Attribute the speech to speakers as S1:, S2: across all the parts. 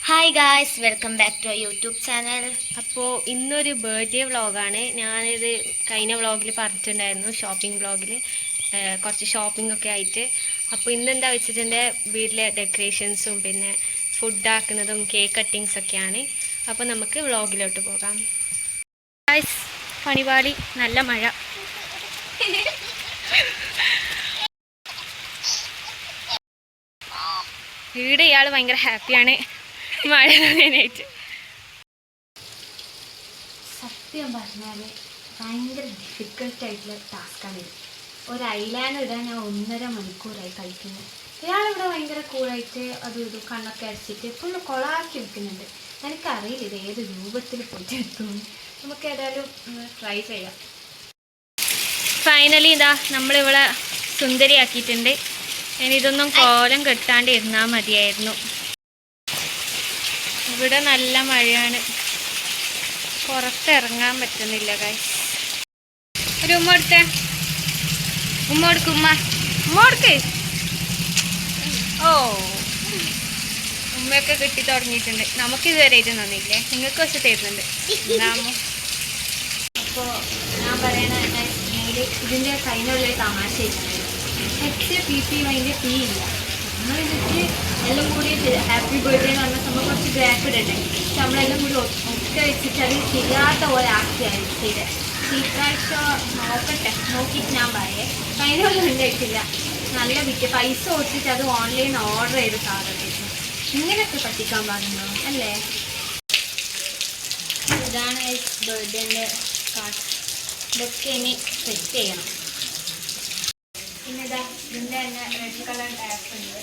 S1: Hi guys, welcome back to YouTube channel. അപ്പോൾ ഇന്നൊരു birthday വ്ളോഗാണ്. ഞാനിത് കഴിഞ്ഞ വ്ളോഗിൽ പറഞ്ഞിട്ടുണ്ടായിരുന്നു, ഷോപ്പിംഗ് വ്ളോഗിൽ കുറച്ച് ഷോപ്പിംഗ് ഒക്കെ ആയിട്ട്. അപ്പോൾ ഇന്നെന്താ വെച്ചിട്ടുണ്ടെങ്കിൽ വീട്ടിലെ ഡെക്കറേഷൻസും പിന്നെ ഫുഡ് ആക്കുന്നതും കേക്ക് കട്ടിങ്സൊക്കെയാണ്. അപ്പോൾ നമുക്ക് വ്ളോഗിലോട്ട് പോകാം. ഗായ്സ്, പണിപാടി നല്ല മഴ. വീട് ഇയാൾ ഭയങ്കര ഹാപ്പിയാണ് മഴ നനയാനായിട്ട്. സത്യം പറഞ്ഞാൽ ഭയങ്കര ഡിഫിക്കൽട്ടായിട്ടുള്ള ടാസ്ക്കാണ് ഇത്. ഒരു ഐലൈനർ ഇടാൻ ഞാൻ 1.5 മണിക്കൂറായി കളിക്കുന്നു. ഇയാളിവിടെ ഭയങ്കര കൂളായിട്ട് അതും ഇതും കണ്ണൊക്കെ അടിച്ചിട്ട് ഫുള്ള് കൊളാക്കി വെക്കുന്നുണ്ട്. എനിക്കറിയില്ല ഇത് ഏത് രൂപത്തിൽ പോയിട്ട് എത്തുന്നു. നമുക്ക് ഏതായാലും ട്രൈ ചെയ്യാം. ഫൈനലി ഇതാ നമ്മളിവിടെ സുന്ദരിയാക്കിയിട്ടുണ്ട്. ഇനി ഇതൊന്നും കോലം കെട്ടാണ്ട് ഇരുന്നാൽ മതിയായിരുന്നു. ഇവിടെ നല്ല മഴയാണ്, പുറത്തിറങ്ങാൻ പറ്റുന്നില്ല ഗൈസ്. ഒരു ഉമ്മ കൊടുത്തേ, ഉമ്മ കൊടുക്ക്, ഉമ്മ കൊടുക്ക്. ഓ, ഉമ്മയൊക്കെ കിട്ടി തുടങ്ങിയിട്ടുണ്ട്. നമുക്ക് ഇതുവരെയായിട്ട് തന്നില്ലേ, നിങ്ങൾക്ക് വെച്ച് തരുന്നുണ്ട്. എന്താമോ അപ്പോൾ ഞാൻ പറയണ ഇതിൻ്റെ കയ്യിലുള്ളൊരു തമാശ PP അതിൻ്റെ ഫീ ഇല്ല. നമ്മളിതിട്ട് എല്ലാം കൂടി ഹാപ്പി ബർത്ത്ഡേ എന്ന് പറഞ്ഞാൽ നമ്മൾ കുറച്ച് ഗ്രാഫ് ഇടണ്ടേ. പക്ഷെ നമ്മളെല്ലാം കൂടി ഒറ്റ വെച്ചിട്ട് അത് ചെയ്യാത്ത പോലെ ആക്കിയായിരുന്നു ചെയ്തത്. ഇപ്രാവശ്യം നോക്കിയിട്ട് ഞാൻ പറയേ, അതിനൊന്നും ഉണ്ടായിട്ടില്ല. നല്ല വിറ്റ് പൈസ കൊടുത്തിട്ട് അത് ഓൺലൈൻ ഓർഡർ ചെയ്ത് സാധനമായിരുന്നു. ഇങ്ങനെയൊക്കെ പറ്റിക്കാൻ പാടുണ്ടോ അല്ലേ? ഇതാണ് ബർത്ത്ഡേൻ്റെ കാർഡ്. ഇതൊക്കെ ഇനി സെറ്റ് ചെയ്യണം. പിന്നെ ഇതാ ഇതിൻ്റെ തന്നെ റെഡ് കളർ ടാപ്പ് ഉണ്ട്.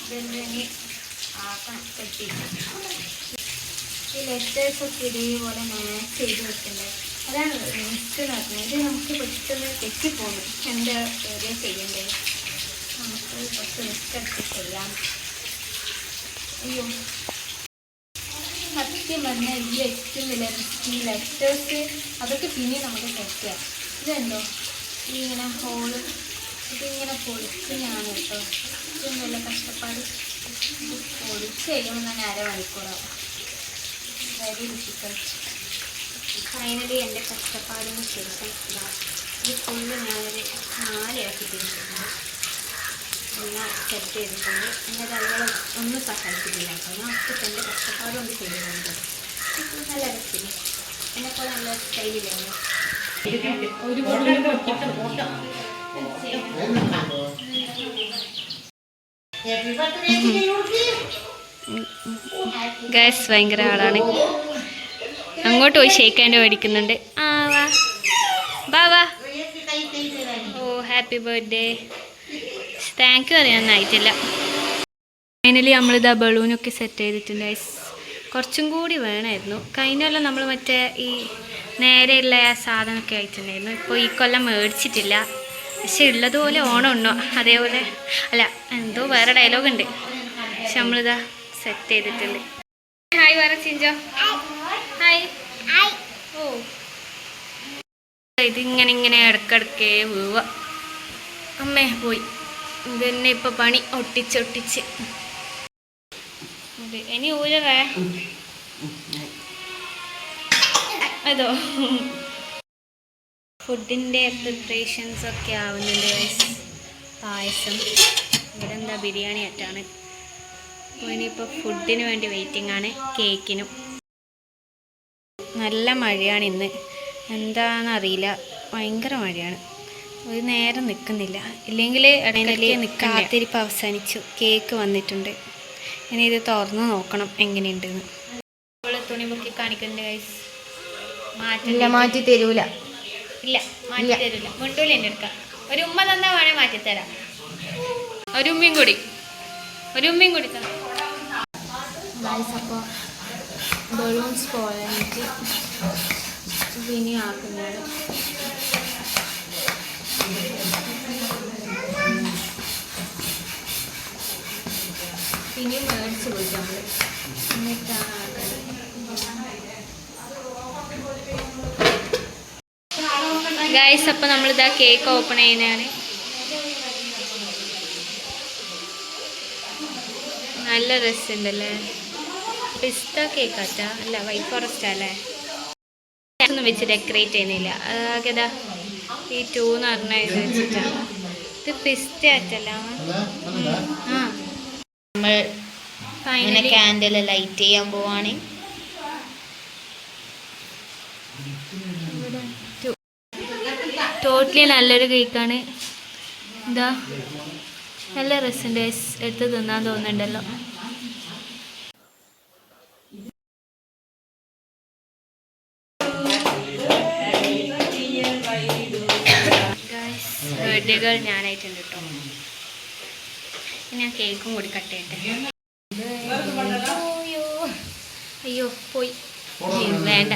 S1: ഇതെല്ലാം ഇനി ആക്കണം, കെട്ടിയിട്ട്. ഈ ലെറ്റേഴ്സൊക്കെ ഇതേപോലെ മാച്ച് ചെയ്ത് വെക്കണ്ടേ, അതാണ് റിസ്ക് നടക്കുന്നത്. ഇത് നമുക്ക് പെട്ടെന്ന് തെറ്റിപ്പോകും. എന്താ ഏരിയ ചെയ്യണ്ടേ, നമുക്ക് കുറച്ച് റിസ്ക് എടുത്ത് ചെയ്യാം. അയ്യോ, സത്യം പറഞ്ഞാൽ ഈ ഏറ്റവും വലിയ റിസ്ക് ഈ ലെറ്റേഴ്സ് അതൊക്കെ പിന്നെ നമുക്ക് സെറ്റ് ചെയ്യാം. ഇതുണ്ടോ ഇങ്ങനെ ഹോള്, ഇതിങ്ങനെ പൊളിക്കുന്നതാണ് കേട്ടോ. ഏറ്റവും വലിയ കഷ്ടപ്പാട്. പൊളിച്ച് കഴിയുമ്പോൾ തന്നെ 1/2 മണിക്കൂറാവും. Very difficult. ഫൈനലി എൻ്റെ കഷ്ടപ്പാടിന് ശേഷം ഇത് ഫുള്ള് ഞാനൊരു 4 ആക്കി തിരിച്ചിട്ടുണ്ട്. എല്ലാം സെറ്റ് ചെയ്തിട്ടുണ്ട്. എൻ്റെ കൈകൾ ഒന്നും സഹായിക്കുന്നില്ല കേട്ടോ. ഞാൻ ഒത്തിരി എൻ്റെ കഷ്ടപ്പാടൊന്നും ചെയ്യുന്നുണ്ട്. നല്ല രസമില്ല, എന്നെപ്പോലെ നല്ല സ്റ്റൈലിലാണ്. ഗൈസ് ഭയങ്കര ആളാണ്. അങ്ങോട്ട് പോയി ഷേക്കാൻ്റെ മേടിക്കുന്നുണ്ട്. ആ വാ വാ വാ. Oh happy birthday. Thank you അറിയാനായിട്ടില്ല. ഫൈനലി നമ്മളിതാ ബലൂണൊക്കെ സെറ്റ് ചെയ്തിട്ടുണ്ട് ഗൈസ്. കുറച്ചും കൂടി വേണമായിരുന്നു. കഴിഞ്ഞെല്ലാം നമ്മൾ മറ്റേ ഈ നേരെയുള്ള സാധനമൊക്കെ ആയിട്ടുണ്ടായിരുന്നു. ഇപ്പോൾ ഈ കൊല്ലം മേടിച്ചിട്ടില്ല. പക്ഷെ ഉള്ളതുപോലെ ഓണം ഉണ്ടോ അതേപോലെ അല്ല, എന്തോ വേറെ ഡയലോഗ് ഉണ്ട്. പക്ഷെ നമ്മളിതാ സെറ്റ് ചെയ്തിട്ടുണ്ട്. ഹായ് വേറെ ചിഞ്ചോ, ഹായ്. ഓ, ഇതിങ്ങനെ ഇടക്കിടക്കേ വീവ. അമ്മേ പോയി. ഇതന്നെ ഇപ്പം പണി, ഒട്ടിച്ച് ഇനി ഊരവേ അതോ. ഫുഡിൻ്റെ പ്രിപ്പറേഷൻസൊക്കെ ആവുന്നുണ്ട് ഗൈസ്. പായസം, ഇവിടെ എന്താ ബിരിയാണി ആയിട്ടാണ്. അപ്പോൾ ഇനിയിപ്പോൾ ഫുഡിന് വേണ്ടി വെയിറ്റിംഗ് ആണ്, കേക്കിനും. നല്ല മഴയാണ് ഇന്ന്, എന്താണെന്നറിയില്ല, ഭയങ്കര മഴയാണ്. ഒരു നേരം നിൽക്കുന്നില്ല. ഇല്ലെങ്കിൽ ഇടയിലേക്ക് കാത്തിരിപ്പ് അവസാനിച്ചു. കേക്ക് വന്നിട്ടുണ്ട്. ഇനി ഇത് തുറന്ന് നോക്കണം എങ്ങനെയുണ്ടെന്ന്. നമ്മൾ തുണി മുക്കി കാണിക്കുന്നുണ്ട് ഗൈസ്. മാറ്റി തരൂല. ഇല്ല, മാറ്റി തരില്ല. മുണ്ടൂല എൻ്റെ എടുക്കാം. ഒരു ഉമ്മ തന്നാ വേണേ മാറ്റിത്തരാം. ഒരു ഉമ്മയും കൂടി തരാം. അപ്പോൾ ബലൂൺസ് പോയിട്ട് ഇനി ആക്കുന്നത് ഇനിയും മേടിച്ച് പോയി നമ്മൾ. എന്നിട്ടാണ് ഗൈസ്. അപ്പോൾ നമ്മളിതാ കേക്ക് ഓപ്പൺ ചെയ്യുന്നതാണ്. നല്ല രസമുണ്ടല്ലേ. പിസ്ത കേക്കാച്ചാ അല്ല വൈറ്റ് ഫോറസ്റ്റ് അല്ലേ. ഒന്നും വെച്ച് ഡെക്കറേറ്റ് ചെയ്യുന്നില്ല. ആകെതാ ഈ 2 എന്ന് പറഞ്ഞ ഇത് വെച്ചിട്ടാണ്. ഇത് പിസ്ത ആറ്റല്ല. ആ നമ്മൾ ഫൈനലി ക്യാൻഡിൽ ലൈറ്റ് ചെയ്യാൻ പോവാണ്. ടോട്ടലി നല്ലൊരു കേക്കാണ്. എന്താ നല്ല രസമുണ്ട്. എടുത്ത് തിന്നാൻ തോന്നുന്നുണ്ടല്ലോ. ബർത്ത്ഡേകൾ ഞാനായിട്ടുണ്ട് കേട്ടോ. ഞാൻ കേക്കും കൂടി കട്ട് ചെയ്യട്ടെ. അയ്യോ പോയി വേണ്ട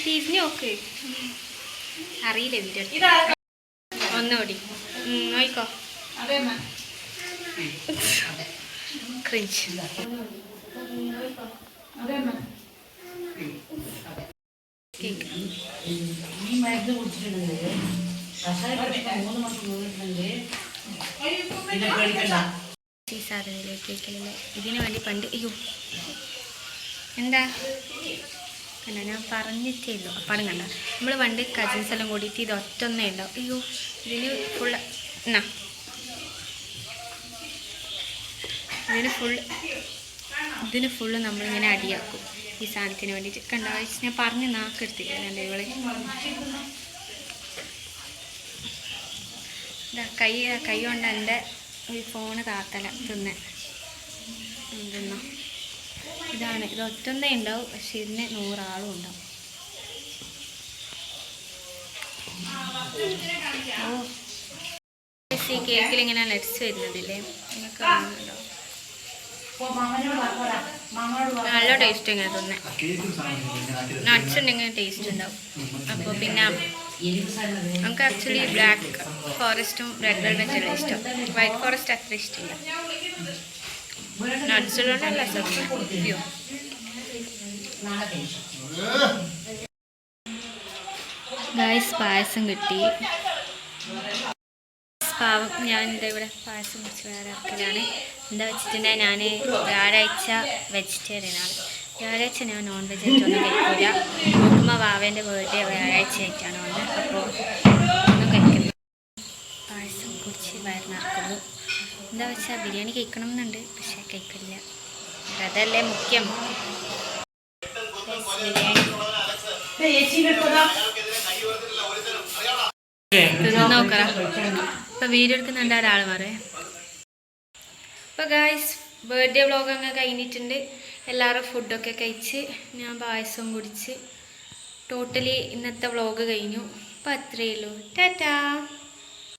S1: തിരിഞ്ഞു നോക്ക്. അറിയില്ല വീഡിയോ ഒന്നുകൂടി നോക്കോ. ക്രിഞ്ച് ഈ സാധനത്തിലേക്ക് കേൾക്കലില്ല. ഇതിന് വേണ്ടി പണ്ട് അയ്യോ എന്താ അല്ല ഞാൻ പറഞ്ഞിട്ടേ ഉള്ളൂ. അപ്പാടും കണ്ട നമ്മൾ പണ്ട് കസിൻസ് എല്ലാം കൂടിയിട്ട് ഇത് ഒറ്റൊന്നേ ഉണ്ടാവും. അയ്യോ ഇതിന് ഫുള്ള് എന്നാ ഇതിന് ഫുള്ള് നമ്മളിങ്ങനെ അടിയാക്കും ഈ സാധനത്തിന് വേണ്ടിയിട്ട്. കണ്ട ഞാൻ പറഞ്ഞ് നാക്കെടുത്തില്ല എൻ്റെ ഇവളെ. കൈ കൊണ്ട് എൻ്റെ ഈ ഫോണ് താത്തല തിന്നെ തിന്നോ. ഇതാണ് ഇത് ഒറ്റൊന്നേ ഉണ്ടാവും. പക്ഷെ ഇതിന് 100 ആളും ഉണ്ടാവും. ഈ കേക്കിൽ ഇങ്ങനെ നെറ്റ്സ് വരുന്നതില്ലേ നിങ്ങൾക്ക് കാണുന്നുണ്ടോ? നല്ല ടേസ്റ്റ് ഇങ്ങനെ തന്നെ. നട്ട്സ് ഉണ്ടെങ്കിൽ ടേസ്റ്റ് ഉണ്ടാവും. അപ്പോൾ പിന്നെ നമുക്ക് ആക്ച്വലി ബ്ലാക്ക് ഫോറസ്റ്റും റെഡ് വെൽവെറ്റും ഇഷ്ടം. വൈറ്റ് ഫോറസ്റ്റ് അത്ര ഇഷ്ടമില്ല. നട്ട്സ് ഉള്ളതുകൊണ്ടല്ല സത്യം. ഗൈസ് പായസം കിട്ടി. പാവം ഞാനിതാ ഇവിടെ പായസം കുറിച്ച് വേറെ ആക്കലാണ്. എന്താ വെച്ചിട്ടുണ്ടെങ്കിൽ ഞാൻ വ്യാഴാഴ്ച വെജിറ്റേറിയനാണ്. വ്യാഴാഴ്ച ഞാൻ നോൺ വെജ് ആയിട്ടൊന്നും കഴിക്കില്ല. നോക്കുമ്പോൾ വാവേൻ്റെ ബർത്ത്ഡേ വ്യാഴാഴ്ച ആയിട്ടാണ് വന്നത്. അപ്പോൾ ഒന്നും കഴിക്കുന്നു. പായസം കുറിച്ച് വയറ് നിറക്കുന്നു. എന്താ വെച്ചാൽ ബിരിയാണി കഴിക്കണം എന്നുണ്ട്. പക്ഷേ കഴിക്കില്ല. അതല്ലേ മുഖ്യം. നോക്കറ ഇപ്പം വീഡിയോ എടുക്കുന്നുണ്ട് ഒരാൾ മാറേ. അപ്പോൾ ഗായ്സ് ബർത്ത്ഡേ വ്ളോഗ് അങ്ങ് കഴിഞ്ഞിട്ടുണ്ട്. എല്ലാവരും ഫുഡൊക്കെ കഴിച്ച് ഞാൻ പായസവും കുടിച്ച് ടോട്ടലി ഇന്നത്തെ വ്ളോഗ് കഴിഞ്ഞു. അപ്പോൾ അത്രയേ ഉള്ളൂ. ടാറ്റാ.